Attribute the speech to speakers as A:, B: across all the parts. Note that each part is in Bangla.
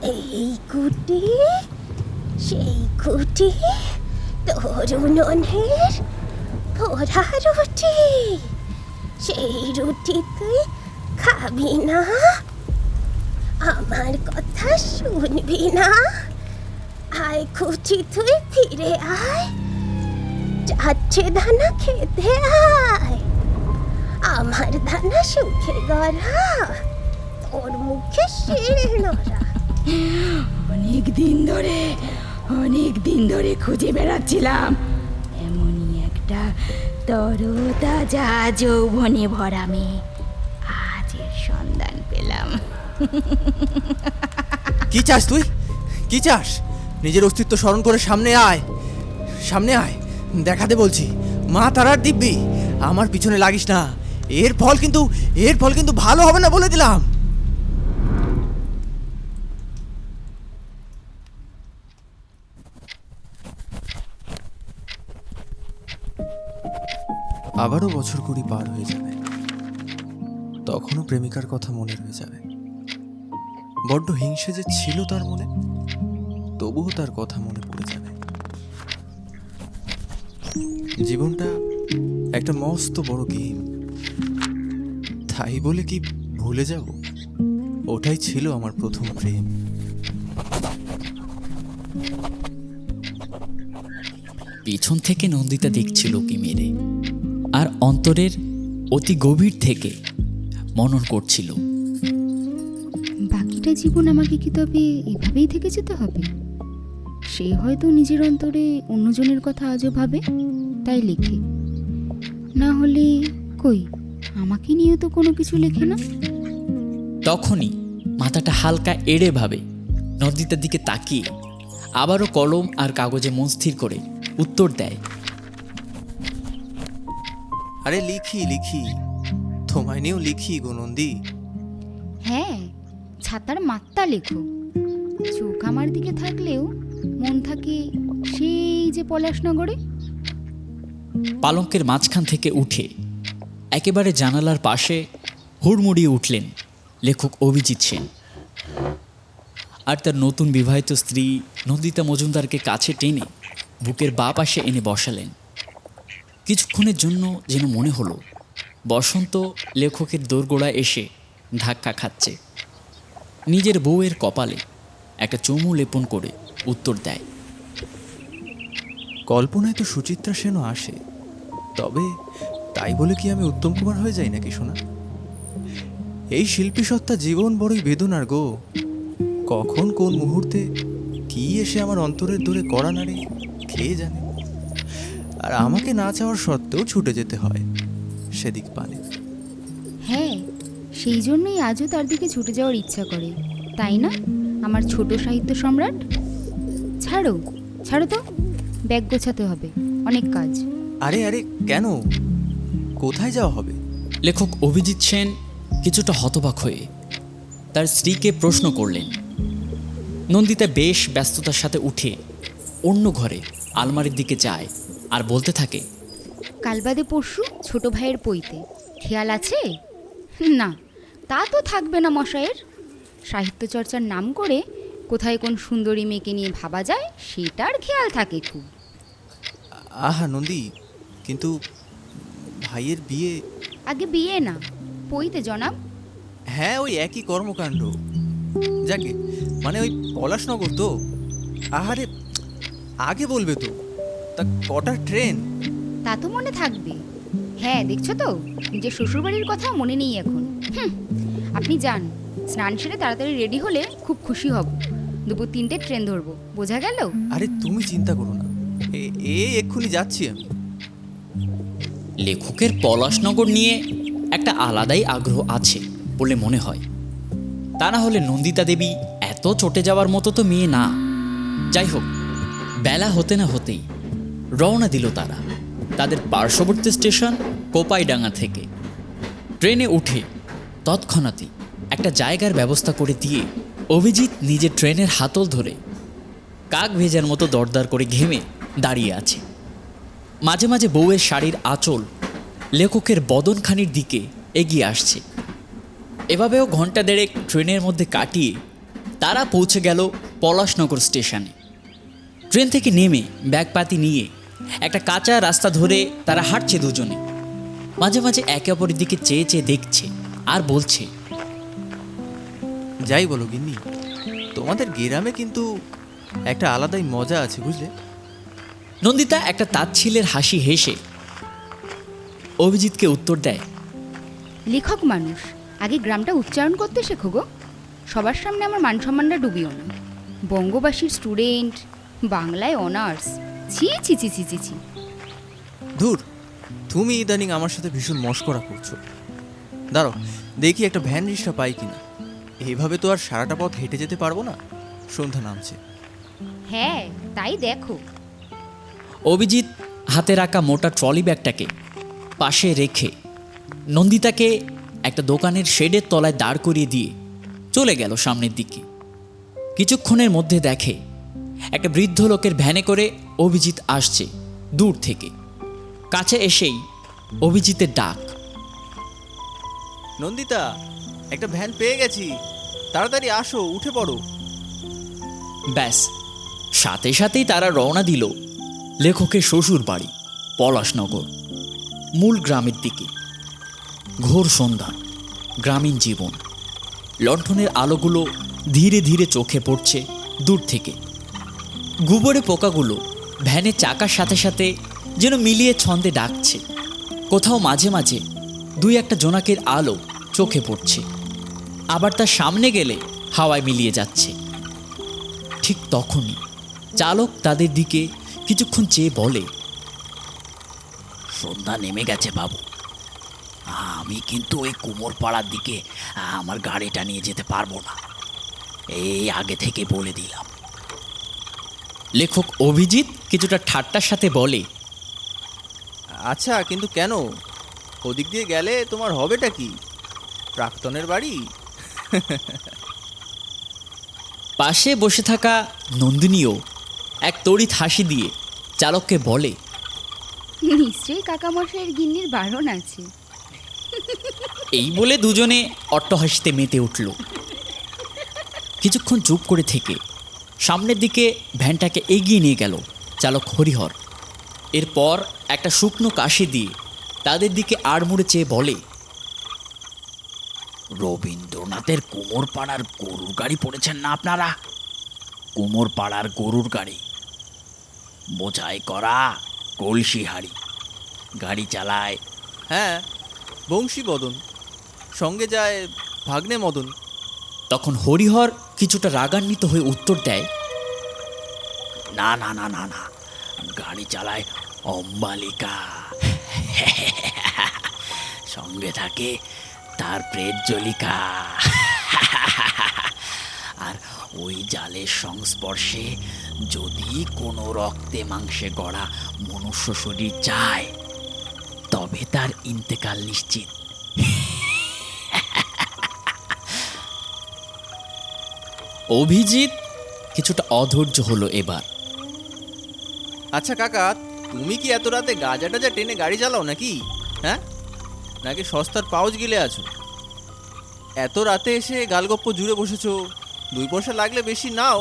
A: এই কুটি, সেই কুটি, তোর উনুনের পোড়া রুটি। সেই রুটি তুই খাবি না, আমার কথা শুনবি না। আয় কুটি, তুই ফিরে আয়, চারটে দানা খেতে আয়। আমার দানা সুখে গড়া, তোর মুখে শিল নড়া।
B: অনেক দিন ধরে খুঁজে বেড়াচ্ছিলাম এমনই একটা তরতাজা যৌবনে ভরা মেয়ে। আজ এর সন্ধান পেলাম।
C: কি চাস তুই? কি চাস? নিজের অস্তিত্ব স্মরণ করে সামনে আয়, সামনে আয়, দেখা দে বলছি। মা তারার দিব্যি, আমার পিছনে লাগিস না। এর ফল কিন্তু ভালো হবে না বলে দিলাম। আবারও বছর 20 পার হয়ে যাবে, তখনও প্রেমিকার কথা মনে রয়ে যাবে। বড্ড হিংসে যে ছিল তার মনে, তবুও তার কথা মনে পড়ে যাবে। জীবনটা একটা মস্ত বড় গেম, তাই বলে কি ভুলে যাব ওটাই ছিল আমার প্রথম প্রেম।
D: পিছন থেকে নন্দিতা দেখছিল কি মেরে, আর অন্তরের অতি গভীর থেকে মনন করছিল।
B: বাকিটা জীবন আমাকে কি তবে এভাবেই থেকে যেতে হবে? সে হয়তো নিজের অন্তরে অন্যজনের কথা আজও ভাবে, তাই লেখে। না হলে কই, আমাকে নিয়ে তো কোনো কিছু লেখে না।
D: তখনই মাথাটা হালকা এড়ে ভাবে নন্দিতার দিকে তাকিয়ে আবারও কলম আর কাগজে মন স্থির করে উত্তর দেয়,
C: আরে লিখি, তোমায় নিয়েও লিখি গো নন্দী।
B: হ্যাঁ, ছাতার মাত্রা লেখো। চোখ আমার দিকে থাকলেও মন থাকে সেই যে পলাশনগরে।
D: পালঙ্কের মাঝখান থেকে উঠে একেবারে জানালার পাশে হুড়মুড়িয়ে উঠলেন লেখক অভিজিৎ সেন। আর তার নতুন বিবাহিত স্ত্রী নন্দিতা মজুমদারকে কাছে টেনে বুকের বাঁ পাশে এনে বসালেন। কিছুক্ষণের জন্য যেন মনে হলো বসন্ত লেখকের দোরগোড়ায় এসে ধাক্কা খাচ্ছে। নিজের বউয়ের কপালে একটা চুমু লেপন করে উত্তর দেয়,
C: কল্পনায় তো সুচিত্রা সেনও আসে, তবে তাই বলে কি আমি উত্তম কুমার হয়ে যাই নাকি শোনা? এই শিল্পী সত্তা জীবন বড়ই বেদনার গো। কখন কোন মুহূর্তে কি এসে আমার অন্তরের দোরে কড়া নাড়ে খেয়ে জানে। আর আমাকে না চাওয়ার সত্ত্বেও ছুটে যেতে হয় সেদিক পানে।
B: হ্যাঁ, সেই জন্যই আজও তার দিকে ছুটে যাওয়ার ইচ্ছা করে, তাই না আমার ছোট সাহিত্য সম্রাট? ছাড়ো তো, ব্যাগ গোছাতে হবে, অনেক কাজ।
C: আরে কেন? কোথায় যাওয়া হবে?
D: লেখক অভিজিৎ সেন কিছুটা হতবাক হয়ে তার স্ত্রীকে প্রশ্ন করলেন। নন্দিতা বেশ ব্যস্ততার সাথে উঠে অন্য ঘরে আলমারির দিকে যায় আর বলতে থাকে,
B: কাল বাদে পরশু ছোট ভাইয়ের পইতে, খেয়াল আছে? না, তা তো থাকবে না মশাইয়ের। সাহিত্য চর্চার নাম করে কোথায় কোন সুন্দরী মেয়েকে নিয়ে ভাবা যায় সেটার খেয়াল থাকে খুব।
C: আহা নন্দী, কিন্তু ভাইয়ের বিয়ে।
B: আগে বিয়ে না, পইতে জনাব।
C: হ্যাঁ, ওই একই কর্মকাণ্ড। যাকে মানে ওই পলাশনগর তো। আহারে, আগে বলবে তো। তা কটার ট্রেন?
B: তা তো মনে থাকবে। হ্যাঁ, দেখছো তো, নিজের শ্বশুরবাড়ির কথা মনে নেই এখন। আপনি যান, স্নান সেরে তাড়াতাড়ি রেডি হলে খুব খুশি হব। দুপুর 3টে ট্রেন ধরবো, বোঝা গেল?
C: আরে তুমি চিন্তা করো না, এক্ষুনি যাচ্ছি আমি।
D: লেখকের পলাশনগর নিয়ে একটা আলাদাই আগ্রহ আছে বলে মনে হয়। তা না হলে নন্দিতা দেবী এত চটে যাওয়ার মতো তো মেয়ে না। যাই হোক, বেলা হতে না হতেই রওনা দিল তারা তাদের পার্শ্ববর্তী স্টেশন কোপাইডাঙ্গা থেকে। ট্রেনে উঠে তৎক্ষণাৎই একটা জায়গার ব্যবস্থা করে দিয়ে অভিজিৎ নিজের ট্রেনের হাতল ধরে কাক ভেজার মতো দরদার করে ঘেমে দাঁড়িয়ে আছে। মাঝে মাঝে বউয়ের শাড়ির আঁচল লেখকের বদনখানির দিকে এগিয়ে আসছে। এভাবেও ঘন্টা দেড়েক ট্রেনের মধ্যে কাটিয়ে তারা পৌঁছে গেল পলাশনগর স্টেশনে। ট্রেন থেকে নেমে ব্যাগপাতি নিয়ে একটা কাঁচা রাস্তা ধরে তারা হাঁটছে দুজনে। মাঝে মাঝে একে অপরের দিকে চেয়ে চেয়ে দেখছে আর বলছে,
C: যাই বলো গিন্নি, তোমাদের গ্রামে কিন্তু একটা আলাদাই মজা আছে, বুঝলে?
D: নন্দিতা একটা তাচ্ছিলের হাসি হেসে অভিজিৎকে উত্তর দেয়,
B: লেখক মানুষ, আগে গ্রামটা উচ্চারণ করতে শেখো গো। সবার সামনে আমার মান সম্মানটা ডুবিও না। বঙ্গবাসীর স্টুডেন্ট, বাংলায় অনার্স, ছি ছি ছি ছি ছি ছি।
C: ধুর, তুমি ইদানিং আমার সাথে ভীষণ মশকরা করছো। দাঁড়ো দেখি একটা ভ্যান রিক্সা পাই কিনা। এইভাবে তো আর সারাটা পথ হেঁটে যেতে পারবো না, সন্ধ্যা নামছে।
B: হ্যাঁ, তাই দেখো।
D: অভিজিৎ হাতে রাখা মোটা ট্রলি ব্যাগটাকে পাশে রেখে নন্দিতাকে একটা দোকানের শেডের তলায় দাঁড় করিয়ে দিয়ে চলে গেল সামনের দিকে। কিছুক্ষণের মধ্যে দেখে একটা বৃদ্ধ লোকের ভ্যানে করে অভিজিৎ আসছে দূর থেকে। কাছে এসেই অভিজিতের ডাক,
C: নন্দিতা, একটা ভ্যান পেয়ে গেছি, তাড়াতাড়ি আসো, উঠে পড়ো।
D: ব্যাস, সাথে সাথেই তারা রওনা দিল লেখকের শ্বশুর বাড়ি পলাশনগর, মূল গ্রামের দিকে। ঘোর সন্ধ্যা, গ্রামীণ জীবন, লণ্ঠনের আলোগুলো ধীরে ধীরে চোখে পড়ছে দূর থেকে। গুবরে পোকাগুলো ভ্যানের চাকার সাথে সাথে যেন মিলিয়ে ছন্দে ডাকছে। কোথাও মাঝে মাঝে দুই একটা জোনাকের আলো চোখে পড়ছে, আবার তার সামনে গেলে হাওয়ায় মিলিয়ে যাচ্ছে। ঠিক তখনই চালক তাদের দিকে কিছুক্ষণ চেয়ে বলে, সন্ধ্যা নেমে গেছে বাবু, আমি কিন্তু ওই কুমোরপাড়ার দিকে আমার গাড়িটা নিয়ে যেতে পারবো না, এই আগে থেকে বলে দিলাম। লেখক অভিজিৎ কিছুটা ঠাট্টার সাথে বলে,
C: আচ্ছা, কিন্তু কেন? ওদিক দিয়ে গেলে তোমার হবেটা কি? প্রাক্তনের বাড়ি?
D: পাশে বসে থাকা নন্দিনীও এক তড়িৎ হাসি দিয়ে চালককে বলে,
B: নিশ্চয়ই কাকামশাইয়ের গিন্নির বারণ আছে।
D: এই বলে দুজনে অট্টহাসিতে মেতে উঠল। কিছুক্ষণ চুপ করে থেকে সামনের দিকে ভ্যানটাকে এগিয়ে নিয়ে গেল চালক হরিহর। এরপর একটা শুকনো কাশি দিয়ে তাদের দিকে আড়মুড়ে চেয়ে বলে, রবীন্দ্রনাথের কুমোরপাড়ার গরুর গাড়ি পড়েছেন না আপনারা? কুমোরপাড়ার গরুর গাড়ি, বোঝাই করা কলসি হাড়ি, গাড়ি চালায়।
C: হ্যাঁ, বংশী বদন, সঙ্গে যায় ভাগ্নে মদন।
D: তখন হরিহর কিছুটা রাগান্বিত হয়ে উত্তর দেয়, না না না না না, গাড়ি চালায় অম্বালিকা, সঙ্গে থাকে তার প্রেতজলিকা, আর ওই জালের সংস্পর্শে যদি কোনো রক্তে মাংসে গড়া মনুষ্য শরীর যায় তবে তার ইন্তেকাল নিশ্চিত। অভিজিৎ কিছুটা অধৈর্য হলো এবার।
C: আচ্ছা কাকা, তুমি কি এত রাতে গাজা টাজা টেনে গাড়ি চালাও নাকি? হ্যাঁ, নাকি সস্তার পাউচ গিলে আছো? এত রাতে এসে গালগপ্প জুড়ে বসেছো। 2 পয়সা লাগলে বেশি নাও,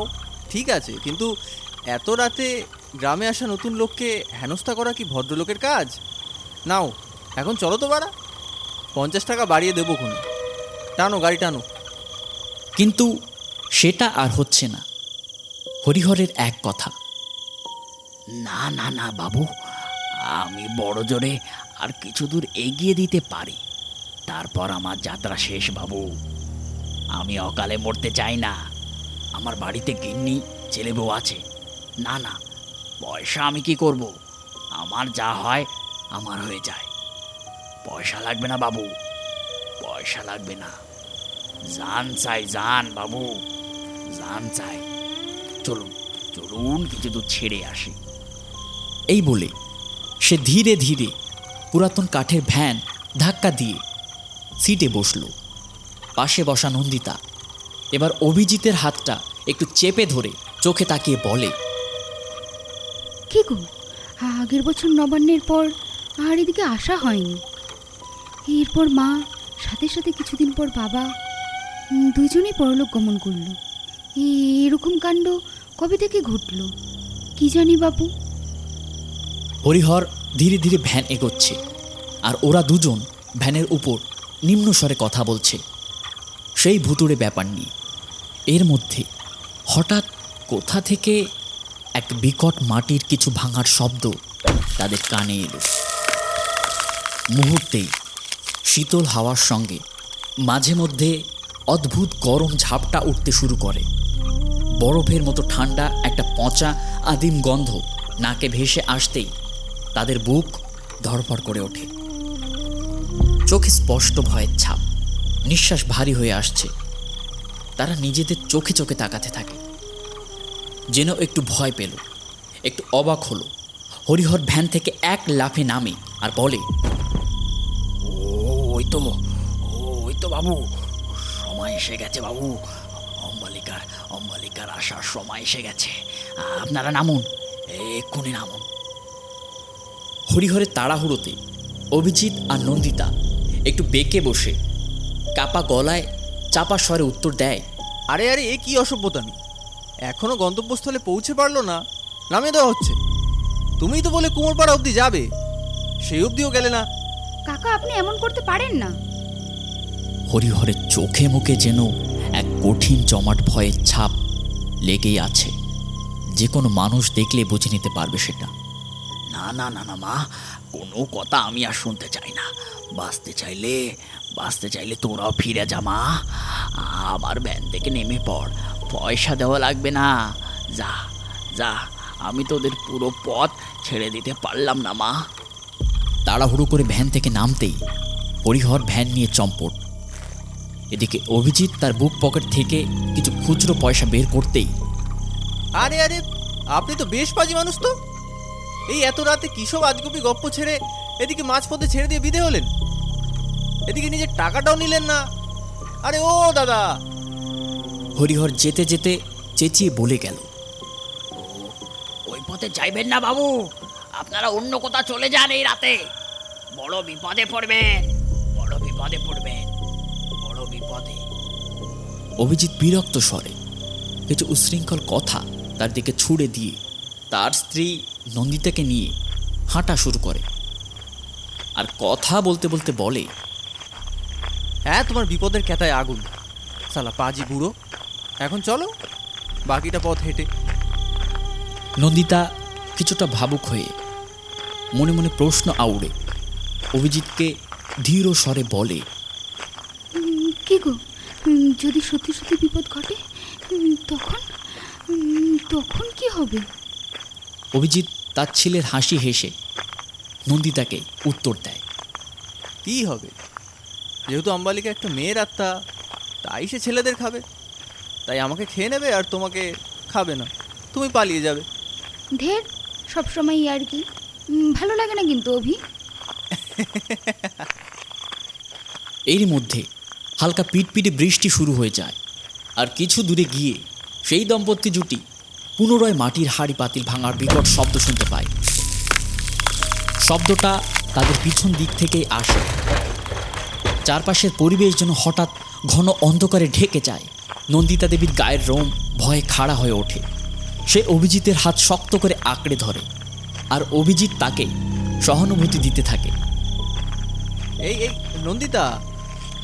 C: ঠিক আছে, কিন্তু এত রাতে গ্রামে আসা নতুন লোককে হেনস্থা করা কি ভদ্রলোকের কাজ? নাও, এখন চলো তো বাড়া, 50 টাকা বাড়িয়ে দেবো খুনি। টানো গাড়ি টানো।
D: কিন্তু সেটা আর হচ্ছে না। হরিহরের এক কথা, না না না বাবু, আমি বড় জোরে আর কিছু দূর এগিয়ে দিতে পারি, তারপর আমার যাত্রা শেষ বাবু। আমি অকালে মরতে চাই না, আমার বাড়িতে গিন্নি ছেলে বউ আছে। না না, পয়সা আমি কি করব, আমার যা হয় আমার হয়ে যায়। পয়সা লাগবে না বাবু, পয়সা লাগবে না, জান চাই, জান বাবু, জান চাই। চলুন চলুন, কিছু দূর ছেড়ে আসি। এই বলে সে ধীরে ধীরে পুরাতন কাঠের ভ্যান ধাক্কা দিয়ে সিটে বসল। পাশে বসা নন্দিতা এবার অভিজিতের হাতটা একটু চেপে ধরে চোখে তাকিয়ে বলে,
B: কি গো, আগের বছর নবান্নের পর আর এদিকে আসা হয়নি। এরপর মা, সাথে সাথে কিছুদিন পর বাবা, দুজনেই পরলোক গমন করলো। এরকম কাণ্ড কবে থেকে ঘটলো কি জানি বাপু।
D: হরিহর ধীরে ধীরে ভ্যান এগোচ্ছে, আর ওরা দুজন ভ্যানের উপর নিম্ন স্বরে কথা বলছে সেই ভুতুড়ে ব্যাপার নিয়ে। এর মধ্যে হঠাৎ কোথা থেকে এক বিকট মাটির কিছু ভাঙার শব্দ তাদের কানে এলো। মুহূর্তেই শীতল হাওয়ার সঙ্গে মাঝে মধ্যে অদ্ভুত গরম ঝাপটা উঠতে শুরু করে। বরফের মতো ঠান্ডা একটা পচা আদিম গন্ধ নাকে ভেসে আসতেই তাদের বুক ধড়ফড় করে ওঠে। চোখে স্পষ্ট ভয়ের ছাপ, নিঃশ্বাস ভারী হয়ে আসছে। তারা নিজেদের চোখে চোখে তাকাতে থাকে, যেন একটু ভয় পেল, একটু অবাক হলো। হরিহর ভ্যান থেকে এক লাফে নামে আর বলে, ওই তো বাবু, সময় এসে গেছে বাবু, অম্বালিকার আসার সময় এসে গেছে, আপনারা নামুন, এক্ষুনি নামুন। হরিহরের তাড়াহুড়োতে অভিজিৎ আর নন্দিতা একটু বেঁকে বসে কাপা গলায় চাপা স্বরে উত্তর দেয়,
C: আরে আরে, এ কি অসভ্যতামি! এখনো গন্তব্যস্থলে পৌঁছে পারলো না, নামিয়ে দেওয়া হচ্ছে। তুমিই তো বলে কুমোরপাড়া অবধি যাবে, সেই অবধিও গেলে না।
B: কাকা আপনি এমন করতে পারেন না।
D: হরিহরের চোখে মুখে যেন এক কঠিন জমাট ভয়ের ছাপ লেগেই আছে। যে কোনো মানুষ দেখলে বুঝে নিতে পারবে সেটা। না না না না মা, কোনো কথা আমি আর শুনতে চাই না। বাঁচতে চাইলে তোরাও ফিরে যা মা, আমার ভ্যান থেকে নেমে পড়, পয়সা দেওয়া লাগবে না। যা যা, আমি তোদের পুরো পথ ছেড়ে দিতে পারলাম না মা। তাড়াহুড়ো করে ভ্যান থেকে নামতেই হরিহর ভ্যান নিয়ে চম্পট। এদিকে অভিজিৎ তার বুক পকেট থেকে কিছু খুচরো পয়সা বের করতেই,
C: আরে আরে, আপনি তো বেশ পাজি মানুষ তো। এই এত রাতে কিসব আজগুবি গপ্প ছেড়ে এদিকে মাঝপথে ছেড়ে দিয়ে বিদে হলেন, এদিকে নিজের টাকাটাও নিলেন না। আরে ও দাদা!
D: হরিহর যেতে যেতে চেঁচিয়ে বলে গেল, ওই পথে যাইবেন না বাবু, আপনারা অন্য কোথাও চলে যান। এই রাতে বড় বিপদে পড়বেন। অভিজিৎ বিরক্ত স্বরে কিছু উচ্ছৃঙ্খল কথা তার দিকে ছুড়ে দিয়ে তার স্ত্রী নন্দিতাকে নিয়ে হাঁটা শুরু করে, আর কথা বলতে বলতে বলে,
C: হ্যাঁ, তোমার বিপদের ক্যাতায় আগুন, সালা পাজি বুড়ো। এখন চলো বাকিটা পথ হেঁটে।
D: নন্দিতা কিছুটা ভাবুক হয়ে মনে মনে প্রশ্ন আউড়ে অভিজিৎকে ধীর স্বরে বলে,
B: কি গো, যদি সত্যি সত্যি বিপদ ঘটে তখন কি হবে?
D: অভিজিৎ তার ছেলের হাসি হেসে নন্দিতাকে উত্তর দেয়,
C: কি হবে? যেহেতু অম্বালিকা একটা মেয়ের আত্মা, তাই সে ছেলেদের খাবে। তাই আমাকে খেয়ে নেবে আর তোমাকে খাবে না, তুমি পালিয়ে যাবে।
B: ঢের সবসময় আর কি, ভালো লাগে না কিন্তু অভি।
D: এরই মধ্যে হালকা পিটপিটে বৃষ্টি শুরু হয়ে যায়, আর কিছু দূরে গিয়ে সেই দম্পতি জুটি পুনরায় মাটির হাঁড়ি পাতিল ভাঙার বিকট শব্দ শুনতে পায়। শব্দটা তাদের পিছন দিক থেকেই আসে। চারপাশের পরিবেশ যেন হঠাৎ ঘন অন্ধকারে ঢেকে যায়। নন্দিতা দেবীর গায়ের রোম ভয়ে খাড়া হয়ে ওঠে। সে অভিজিতের হাত শক্ত করে আঁকড়ে ধরে, আর অভিজিৎ তাকে সহানুভূতি দিতে থাকে।
C: এই এই নন্দিতা,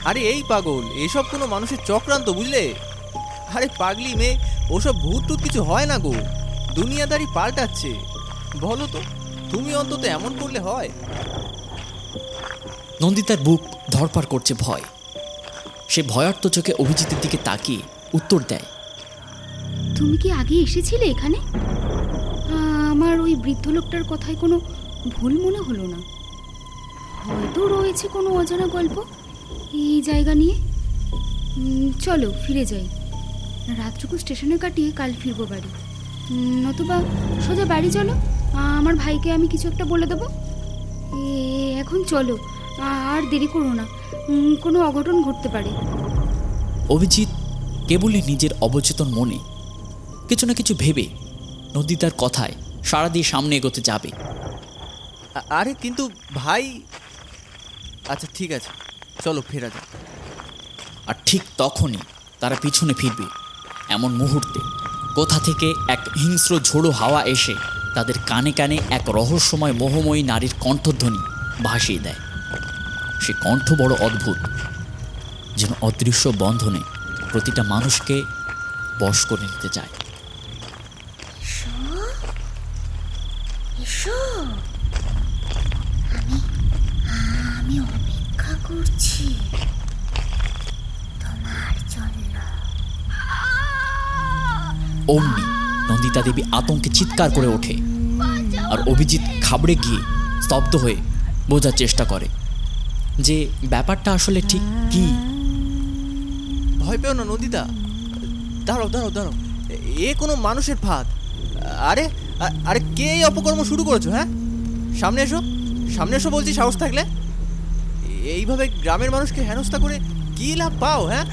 C: আরে এই পাগল, এসব কোনো মানুষের চক্রান্ত, বুঝলে? আরে পাগলি মেয়ে, ওসব ভূত টুত কিছু হয় না গো, দুনিয়াদারি পাল্টাচ্ছে। বলো তো, তুমি অন্তত এমন করলে হয়?
D: নন্দিতার বুক ধড়ফড় করছে ভয়। সে ভয়ার্ত চোখে অভিজিতের দিকে তাকিয়ে উত্তর দেয়,
B: তুমি কি আগে এসেছিলে এখানে? আমার ওই বৃদ্ধ লোকটার কথায় কোনো ভুল মনে হলো না? হয়তো রয়েছে কোনো অজানা গল্প এই জায়গা নিয়ে। চলো ফিরে যাই, রাতটুকু স্টেশনে কাটিয়ে কাল ফিরবো বাড়ি। নতুবা সোজা বাড়ি চলো, আমার ভাইকে আমি কিছু একটা বলে দেবো। এখন চলো, আর দেরি করো না, কোনো অঘটন ঘটতে পারে।
D: অভিজিৎ কেবলই নিজের অবচেতন মনে কিছু না কিছু ভেবে নন্দিতার কথায় সাড়া দিয়ে সামনে এগোতে যাবে।
C: আরে কিন্তু ভাই, আচ্ছা ঠিক আছে, চলো ফেরা যাক।
D: আর ঠিক তখনই তারা পিছনে ফিরবে এমন মুহূর্তে কোথা থেকে এক হিংস্র ঝোড়ো হাওয়া এসে তাদের কানে কানে এক রহস্যময় মোহময়ী নারীর কণ্ঠধ্বনি ভাসিয়ে দেয়। সে কণ্ঠ বড় অদ্ভুত, যেন অদৃশ্য বন্ধনে প্রতিটা মানুষকে বশ করে নিতে চায়।
A: এসো, আমি অপেক্ষা করছি তোমার জন্য।
D: অমনি নন্দিতা দেবী আতঙ্কে চিৎকার করে ওঠে, আর অভিজিৎ ঘাবড়ে গিয়ে স্তব্ধ হয়ে বোঝার চেষ্টা করে যে ব্যাপারটা আসলে ঠিক কী।
C: ভয় পেও না নন্দিতা, দাঁড়াও দাঁড়াও দাঁড়াও, এ কোনো মানুষের ফাঁদ। আরে আরে কে এই অপকর্ম শুরু করেছো? হ্যাঁ, সামনে এসো, সামনে এসো বলছি, সাহস থাকলে। এইভাবে গ্রামের মানুষকে হেনস্থা করে কি লাভ পাও? হ্যাঁ,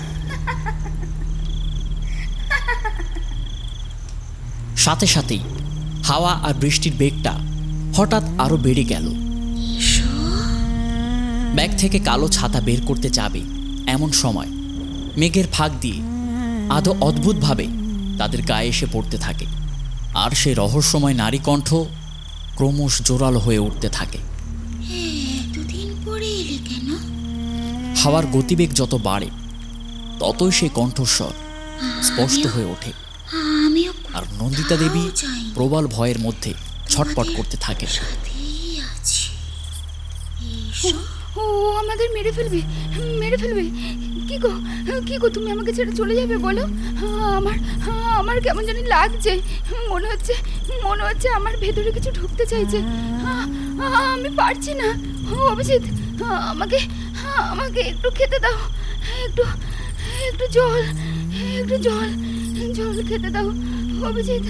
D: সাথে সাথেই হাওয়া আর বৃষ্টির বেগটা হঠাৎ আরো বেড়ে গেল। ব্যাগ থেকে কালো ছাতা বের করতে যাবে এমন সময় মেঘের ফাঁক দিয়ে আদৌ অদ্ভুতভাবে তাদের গায়ে এসে পড়তে থাকে, আর সেই রহস্যময় নারী কণ্ঠ ক্রমশ জোরালো হয়ে উঠতে থাকে।
A: এতদিন পরে এলে কেন?
D: হাওয়ার গতিবেগ যত বাড়ে ততই সেই কণ্ঠস্বর স্পষ্ট হয়ে ওঠে,
A: আমিও
D: আর নন্দিতা দেবী প্রবল ভয়ের মধ্যে ছটপট করতে থাকে।
A: সাথেই আছি। এসো।
B: ও আমাদের মেরে ফেলবে, মেরে ফেলবে। কি গো তুমি আমাকে ছেড়ে চলে যাবে বলো? আমার আমার কেমন জানি লাগছে, মনে হচ্ছে আমার ভেতরে কিছু ঢুকতে চাইছে। আমি পারছি না। অভিজিৎ, আমাকে আমাকে একটু খেতে দাও, একটু জল খেতে দাও। অভিজিৎ,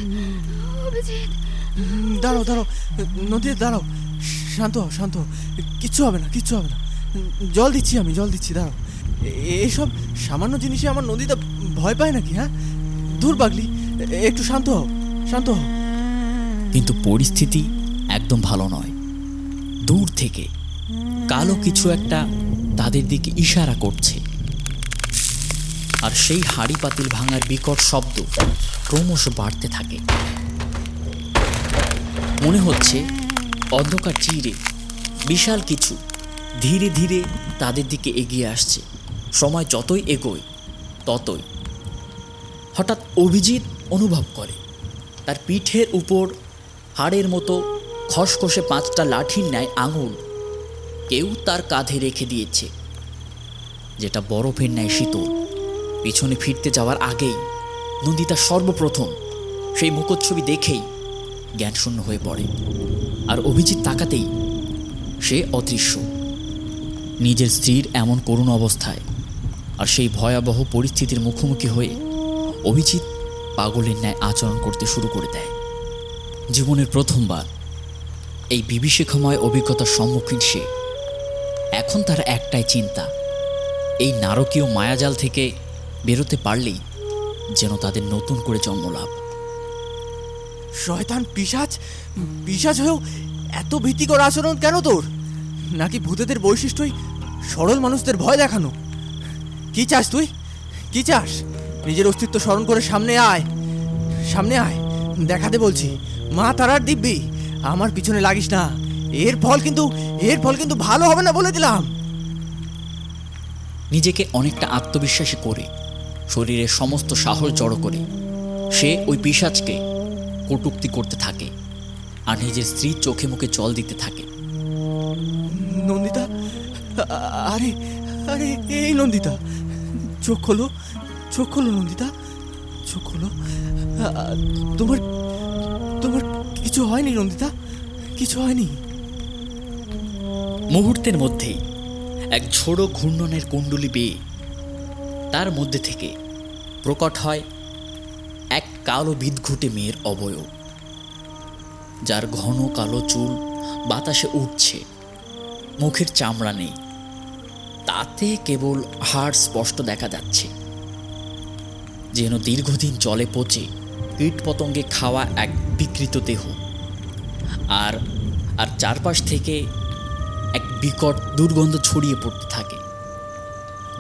C: দাঁড়াও দাঁড়াও নন্দিতা, দাঁড়াও, শান্ত হও, শান্ত হও, কিচ্ছু হবে না, কিচ্ছু হবে না। জল দিচ্ছি আমি, জল দিচ্ছি, দাঁড়াও। এসব সামান্য জিনিসে আমার নন্দিতা ভয় পায় নাকি? হ্যাঁ, দূর পাগলি, একটু শান্ত হও, শান্ত হও।
D: কিন্তু পরিস্থিতি একদম ভালো নয়। দূর থেকে কালো কিছু একটা তাদের দিকে ইশারা করছে, আর সেই হাঁড়ি পাতিল ভাঙার বিকট শব্দ ক্রমশ বাড়তে থাকে। মনে হচ্ছে অন্ধকার চিরে বিশাল কিছু ধীরে ধীরে তাদের দিকে এগিয়ে আসছে। সময় যতই এগোয় ততই হঠাৎ অভিজিৎ অনুভব করে তার পিঠের উপর হাড়ের মতো খসখসে 5টা লাঠির ন্যায় আঙুল কেউ তার কাঁধে রেখে দিয়েছে, যেটা বরফের ন্যায় শীতল। পিছনে ফিরতে যাওয়ার আগেই নন্দিতা সর্বপ্রথম সেই মুখচ্ছবি দেখেই জ্ঞানশূন্য হয়ে পড়ে, আর অভিজিৎ তাকাতেই সে অদৃশ্য। নিজের স্ত্রীর এমন করুণ অবস্থায় আর সেই ভয়াবহ পরিস্থিতির মুখোমুখি হয়ে অভিজিৎ পাগলের ন্যায় আচরণ করতে শুরু করে দেয়। জীবনের প্রথমবার এই বিভীষিকাময় অভিজ্ঞতার সম্মুখীন সে। এখন তার একটাই চিন্তা, এই নারকীয় মায়াজাল থেকে বেরোতে পারলেই যেন তাদের নতুন করে জন্মলাভ।
C: শয়তান পিশাচ, পিশাচ হয়েও এত ভীতিকর আচরণ কেন তোর? নাকি ভূতেদের বৈশিষ্ট্যই সরল মানুষদের ভয় দেখানো? কি চাস তুই, কি চাস? নিজের অস্তিত্ব স্মরণ করে সামনে আয়, সামনে আয়, দেখাতে বলছি। মা তারার দিব্যি, আমার পিছনে লাগিস না। এর ফল কিন্তু ভালো হবে না বলে দিলাম।
D: নিজেকে অনেকটা আত্মবিশ্বাসী করে শরীরের সমস্ত সাহস জড়ো করে সে ওই পিশাচকে কটূক্তি করতে থাকে, আর নিজের স্ত্রীর চোখে মুখে জল দিতে থাকে।
C: নন্দিতা, আরে আরে এই নন্দিতা, চোখ খোলো, চোখ খোলো নন্দিতা, চোখ খোলো। তোমার তোমার কিছু হয়নি নন্দিতা, কিছু হয়নি।
D: মুহূর্তের মধ্যেই এক ঝোড়ো ঘূর্ণনের কুণ্ডলী বেয়ে তার মধ্যে থেকে প্রকট হয় এক কালো বিদঘুটে মেয়ের অবয়ব, যার ঘন কালো চুল বাতাসে উঠছে। মুখের চামড়া নেই, তাতে কেবল হাড় স্পষ্ট দেখা যাচ্ছে, যেন দীর্ঘদিন জলে পচে কীটপতঙ্গে খাওয়া এক বিকৃত দেহ। আর আর চারপাশ থেকে এক বিকট দুর্গন্ধ ছড়িয়ে পড়তে থাকে।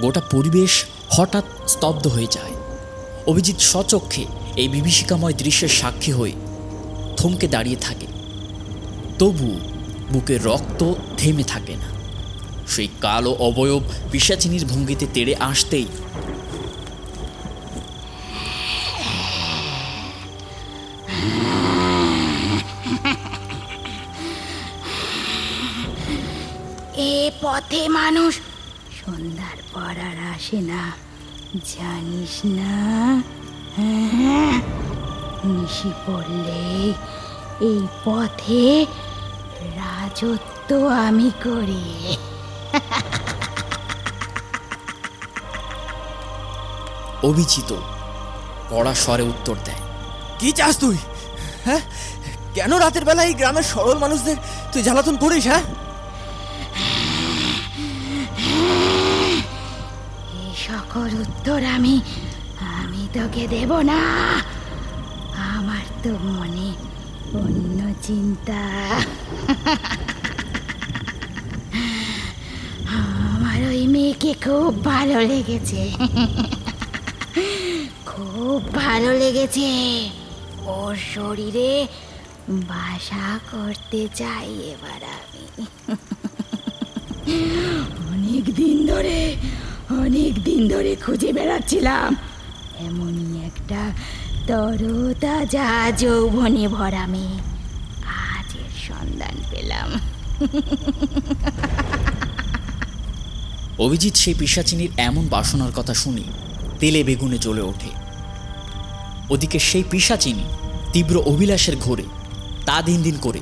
D: গোটা পরিবেশ হঠাৎ স্তব্ধ হয়ে যায়। অভিজিৎ স্বচক্ষে এই বিভীষিকাময় দৃশ্যের সাক্ষী হয়ে থমকে দাঁড়িয়ে থাকে। তবু বুকের রক্ত থেমে থাকে না। সেই কালো অবয়ব পিশাচিনীর ভঙ্গিতে তেড়ে আসতেই
A: এ পথে মানুষ সন্ধ্যার পর আর আসে না, জানিস না? হ্যাঁ, নিশি পড়লে এই পথে রাজত্ব আমি করি।
D: অভিজিৎ কড়া স্বরে উত্তর দেয়।
C: কি চাস তুই? হ্যাঁ, কেন রাতের বেলা এই গ্রামের সরল মানুষদের তুই জ্বালাতন করিস? হ্যাঁ,
A: এই সকল উত্তর আমি তোকে দেব না। আমার তো মনে অন্য চিন্তা। আমার ওই মেয়েকে খুব ভালো লেগেছে, খুব ভালো লেগেছে। ওর শরীরে বাসা করতে চাই এবার আমি। অনেক দিন ধরে খুঁজে বেড়াচ্ছিলাম এমনই একটা তরতাজা যৌবনে ভরা মেয়ে। আজ এর সন্ধান পেলাম।
D: অভিজিৎ সেই পিশাচিনীর এমন বাসনার কথা শুনি তেলে বেগুনে জ্বলে ওঠে। ওদিকে সেই পিশাচিনী তীব্র অভিলাষের ঘোরে তা দিন দিন করে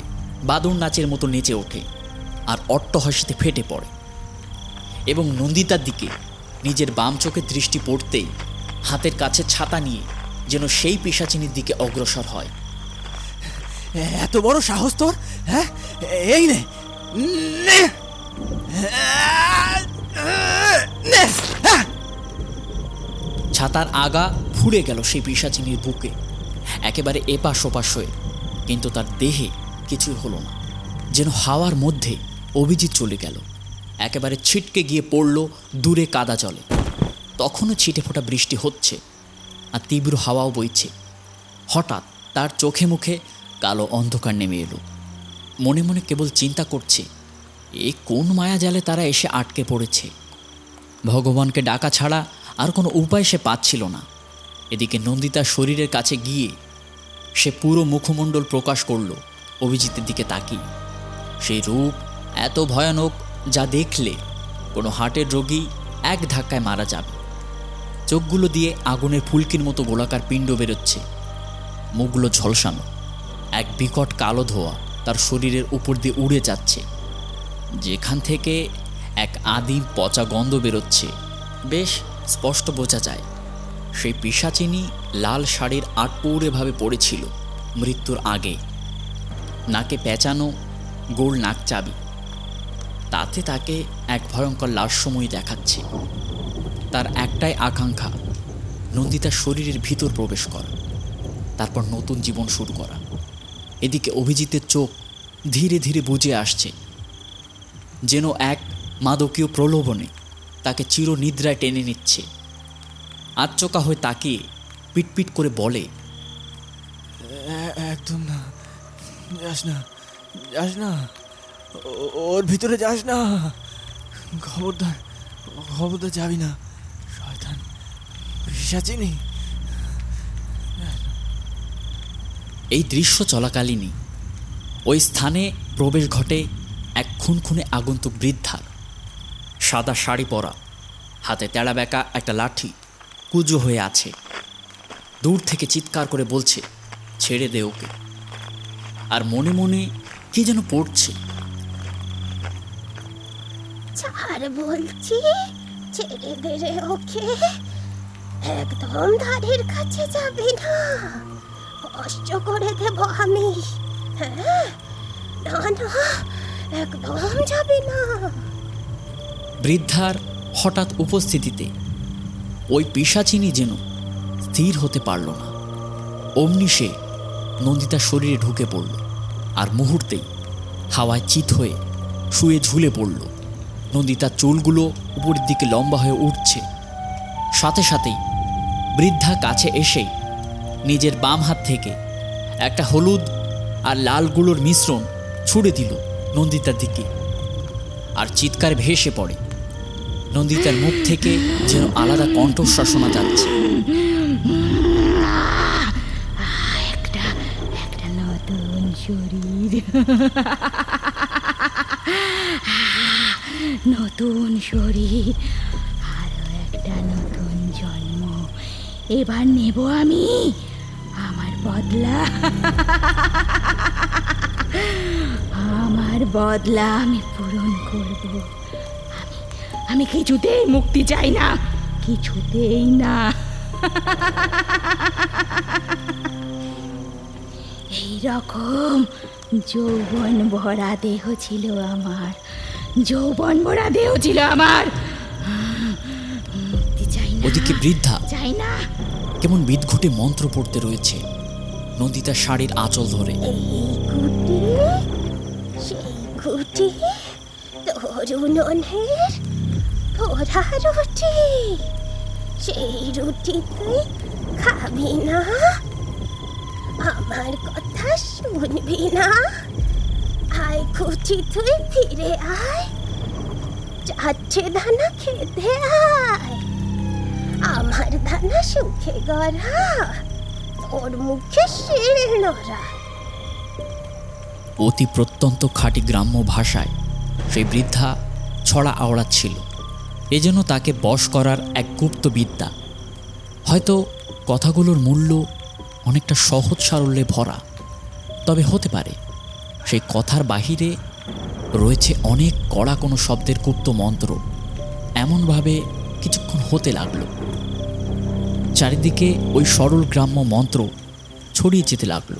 D: বাদর নাচের মতো নেচে ওঠে আর অট্টহাসিতে ফেটে পড়ে এবং নন্দিতার দিকে নিজের বাম চোখের দৃষ্টি পড়তেই হাতের কাছে ছাতা নিয়ে যেন সেই পিশাচিনীর দিকে অগ্রসর হয়।
C: এত বড় সাহস তোর? হ্যাঁ, এই নে, নে।
D: ছাতার আগা ফুঁড়ে গেল সেই পিশাচিনীর বুকে, একেবারে এপাশ ওপাশ হয়ে, কিন্তু তার দেহে কিছুই হলো না। যেন হাওয়ার মধ্যে অভিজিৎ চলে গেল, একেবারে ছিটকে গিয়ে পড়ল দূরে কাদা জলে। তখনও ছিটে ফোঁটা বৃষ্টি হচ্ছে আর তীব্র হাওয়াও বইছে। হঠাৎ তার চোখে মুখে কালো অন্ধকার নেমে এলো। মনে মনে কেবল চিন্তা করছে, এ কোন মায়া জালে তারা এসে আটকে পড়েছে। ভগবানকে ডাকা ছাড়া আর কোনো উপায় সে পাচ্ছিল না। এদিকে নন্দিতার শরীরের কাছে গিয়ে সে পুরো মুখমণ্ডল প্রকাশ করল অভিজিতের দিকে তাকিয়ে। সেই রূপ এত ভয়ানক যা দেখলে কোনো হার্টের রোগী এক ধাক্কায় মারা যাবে। চোখগুলো দিয়ে আগুনের ফুলকির মতো গোলাকার পিণ্ড বেরোচ্ছে, মুখগুলো ঝলসানো। এক বিকট কালো ধোঁয়া তার শরীরের উপর দিয়ে উড়ে যাচ্ছে, যেখান থেকে এক আদিম পচা গন্ধ বেরোচ্ছে। বেশ স্পষ্ট বোঝা যায় সেই পিশাচিনী লাল শাড়ির আটপৌড়েভাবে পড়েছিল মৃত্যুর আগে। নাকে পেঁচানো গোল নাক চাবি, তাতে তাকে এক ভয়ঙ্কর লাশময় দেখাচ্ছে। তার একটাই আকাঙ্ক্ষা নন্দিতার শরীরের ভিতর প্রবেশ করা, তারপর নতুন জীবন শুরু করা। এদিকে অভিজিতের চোখ ধীরে ধীরে বুজে আসছে, যেন এক মাদকীয় প্রলোভনে তাকে চিরনিদ্রায় টেনে নিচ্ছে। আচমকা হয়ে তাকিয়ে পিটপিট করে বলে,
C: একদম না, যাস না, যাস না, ওর ভিতরে যাস না, খবরদার, খবরদার যাবি না, শয়তান পিশাচিনী।
D: এই দৃশ্য চলাকালীনই ওই স্থানে প্রবেশ ঘটে এক খুনখুনে আগন্তুক বৃদ্ধার। সাদা শাড়ি পরা, হাতে তেড়া বেঁকা একটা লাঠি কুঁজো হয়ে আছে। দূর থেকে চিৎকার করে বলছে, ছেড়ে দে ওকে। আর মনে মনে কি যেন পড়ছে,
A: ছাড় বলছি, ছেড়ে দে রে ওকে। একদম ধারের কাছে যাবি না, কষ্ট করে দেব আমি। হ্যাঁ, না না, একদম যাবি না।
D: বৃদ্ধার হঠাৎ উপস্থিতিতে ওই পিশাচিনী যেন স্থির হতে পারল না। অমনি সে নন্দিতার শরীরে ঢুকে পড়ল আর মুহূর্তেই হাওয়ায় চিত হয়ে শুয়ে ঝুলে পড়ল। নন্দিতার চুলগুলো উপরের দিকে লম্বা হয়ে উঠছে, সাথে সাথেই বৃদ্ধা কাছে এসেই নিজের বাম হাত থেকে একটা হলুদ আর লাল গুলোর মিশ্রণ ছুড়ে দিল নন্দিতার দিকে, আর চিৎকার ভেসে পড়ে। নন্দিতার মুখ থেকে যেন আলাদা কণ্ঠস্বর শোনা যাচ্ছে।
A: একটা একটা নতুন শরীর, নতুন শরীর, আরো একটা নতুন জন্ম। এবার নেব আমি আমার বদলা। আমার বদলা আমি পূরণ করব। আমি কিছুতেই মুক্তি চাই না, কিছুতেই না। এই রকম যৌবন ভরা দেহ ছিল আমার, যৌবন ভরা দেহ ছিল আমার। মুক্তি চাই না,
D: ওদিকে বৃদ্ধা
A: চাই না।
D: কেমন বিদঘুটে মন্ত্র পড়তে রয়েছে নন্দিতার শাড়ির আঁচল ধরে।
E: সেই গুটি তরুণের পোড়া রুটি, সেই রুটি তুই খাবি না, আমার কথা শুনবি না। আয় খুঁটি তুই ফিরে আয়, যাচ্ছে দানা খেতে আয়। আমার দানা সুখে গড়া, তোর মুখে শিড়ে নড়া।
D: অতি প্রত্যন্ত খাঁটি গ্রাম্য ভাষায় সেই বৃদ্ধা ছড়া আওড়াচ্ছিল। এজন্য তাকে বশ করার এক গুপ্ত বিদ্যা। হয়তো কথাগুলোর মূল্য অনেকটা সহজ সারল্যে ভরা, তবে হতে পারে সেই কথার বাহিরে রয়েছে অনেক কড়া কোনো শব্দের গুপ্ত মন্ত্র। এমনভাবে কিছুক্ষণ হতে লাগলো। চারিদিকে ওই সরল গ্রাম্য মন্ত্র ছড়িয়ে যেতে লাগলো,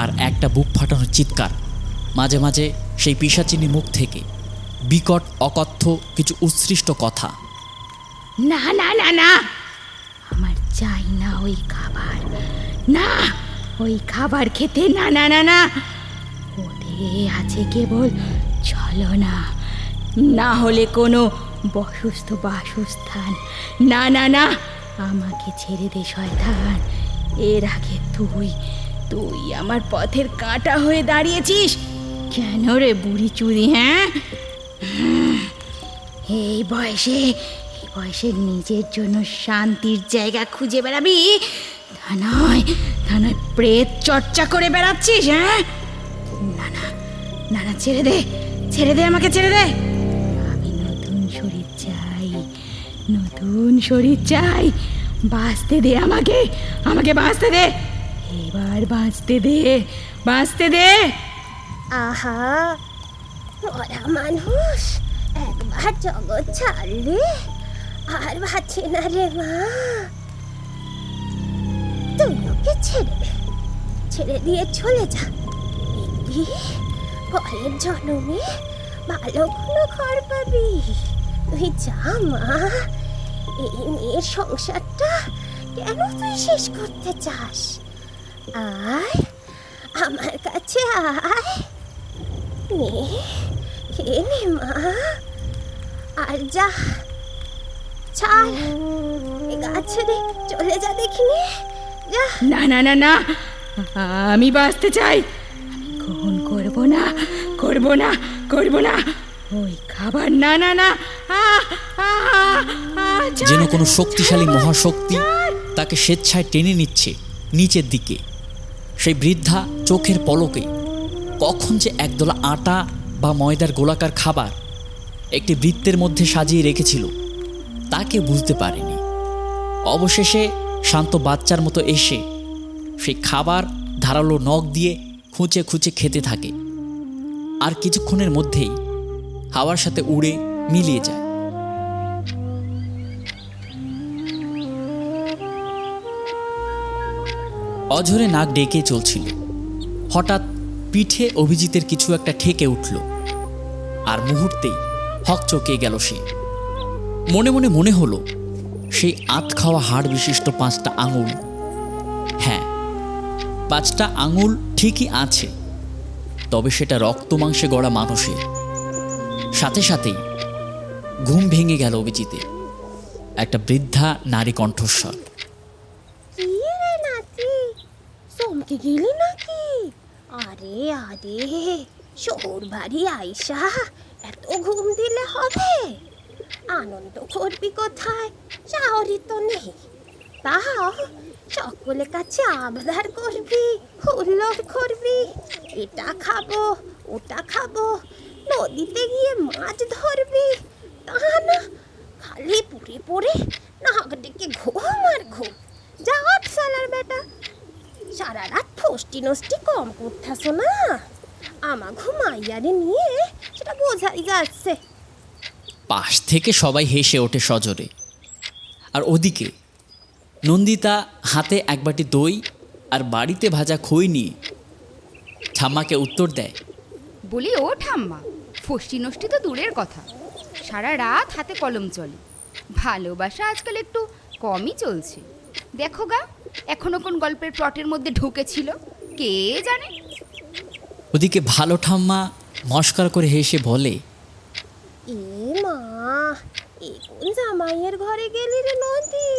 D: আর একটা বুক ফাটানোর চিৎকার। মাঝে মাঝে সেই পিশাচিনী মুখ থেকে বিকট অকথ্য কিছু উৎসৃষ্ট কথা।
A: না না না না, আমার চাই না ওই খাবার, না ওই খাবার খেতে, না না না না। ওতে আছে কেবল ছলনা, না হলে কোনো বসস্থ বাসস্থান। না না না, আমাকে ছেড়ে দে শয়তান। এর আগে তুই তুই আমার পথের কাঁটা হয়ে দাঁড়িয়েছিস কেন রে বুড়ি চুরি? হ্যাঁ, এই বয়সে নিজের জন্য শান্তির জায়গা খুঁজে বেড়াবি, তা নয় প্রেত চর্চা করে বেড়াচ্ছিস? হ্যাঁ, না না না না, ছেড়ে দে, ছেড়ে দে, আমাকে ছেড়ে দে। আমি নতুন শরীর চাই, নতুন শরীর চাই। বাঁচতে দে আমাকে, আমাকে বাঁচতে দে, এবার বাঁচতে দে, বাঁচতে দে।
E: আহা, মরা মানুষ একবার জগৎ ছাড়লে আর বাঁচে না রে মা। তুই ওকে ছেড়ে দে, ছেড়ে দিয়ে চলে যা। দেখবি পরের জন্মে ভালো কোনো ঘর পাবি। তুই যা মা, এই মেয়ের সংসারটা কেন তুই শেষ করতে চাস? আয় আমার কাছে আয়, নে খেয়ে নে মা, আর যা ছাড় গাছ ছেড়ে চলে যা, দেখিনি যা।
A: না না না না, আমি বাঁচতে চাই। আমি গ্রহণ করবো না, করবো না, করবো না ওই খাবার। না না না,
D: যেন কোনো শক্তিশালী মহাশক্তি তাকে স্বেচ্ছায় টেনে নিচ্ছে নিচের দিকে। সেই বৃদ্ধা চোখের পলকে কখন যে একদলা আটা বা ময়দার গোলাকার খাবার একটি বৃত্তের মধ্যে সাজিয়ে রেখেছিল তাকে বুঝতে পারেনি। অবশেষে শান্ত বাচ্চার মতো এসে সেই খাবার ধারালো নখ দিয়ে খুঁচে খুঁচে খেতে থাকে, আর কিছুক্ষণের মধ্যেই হাওয়ার সাথে উড়ে মিলিয়ে যায়। অঝরে নাক ডেকে চলছিল। হঠাৎ পিঠে অভিজিতের কিছু একটা ঠেকে উঠল, আর মুহূর্তেই হকচকে গেল সে। মনে মনে মনে হলো সেই আত খাওয়া হাড় বিশিষ্ট 5টা আঙুল। হ্যাঁ, 5টা আঙুল ঠিকই আছে, তবে সেটা রক্ত মাংসে গড়া মানুষের। সাথে সাথেই ঘুম ভেঙে গেল অভিজিতের। একটা বৃদ্ধা নারী কণ্ঠস্বর।
E: চমকে গেলি নাকি? আরে আরে, শহর বাড়ি আইসা এত ঘুম দিলে হবে? আনন্দ করবি কোথায়? শহরই তো নেই। তাও সকলের কাছে আবদার করবি, হুল্লোড় করবি, এটা খাবো ওটা খাবো, নদীতে গিয়ে মাছ ধরবি। তা না, খালি পুড়ে পড়ে নাক ডেকে ঘুম আর ঘুম। যা ওঠ শালার বেটা, সারা রাত ফষ্টি নষ্টি কম করতেছ না। আমা ঘুমাইয়ারে নিয়ে সেটা বোঝাই যাচ্ছে।
D: পাশ থেকে সবাই হেসে ওঠে সজোরে। আর ওদিকে নন্দিতা হাতে এক বাটি দই আর বাড়িতে ভাজা খই নিয়ে ঠাম্মাকে উত্তর দেয়,
B: বলি ও ঠাম্মা, ফষ্টি নষ্টি তো দূরের কথা, সারা রাত হাতে কলম চলে। ভালোবাসা আজকাল একটু কমই চলছে। দেখো গা, এখনো কোন গল্পের প্লটের মধ্যে ঢুকেছিল কে জানে।
D: ওদিকে ভালো ঠাম্মা মস্করা করে হেসে বলে,
E: এ মা, এ কোন জামাইয়ের ঘরে গেলি রে নদী?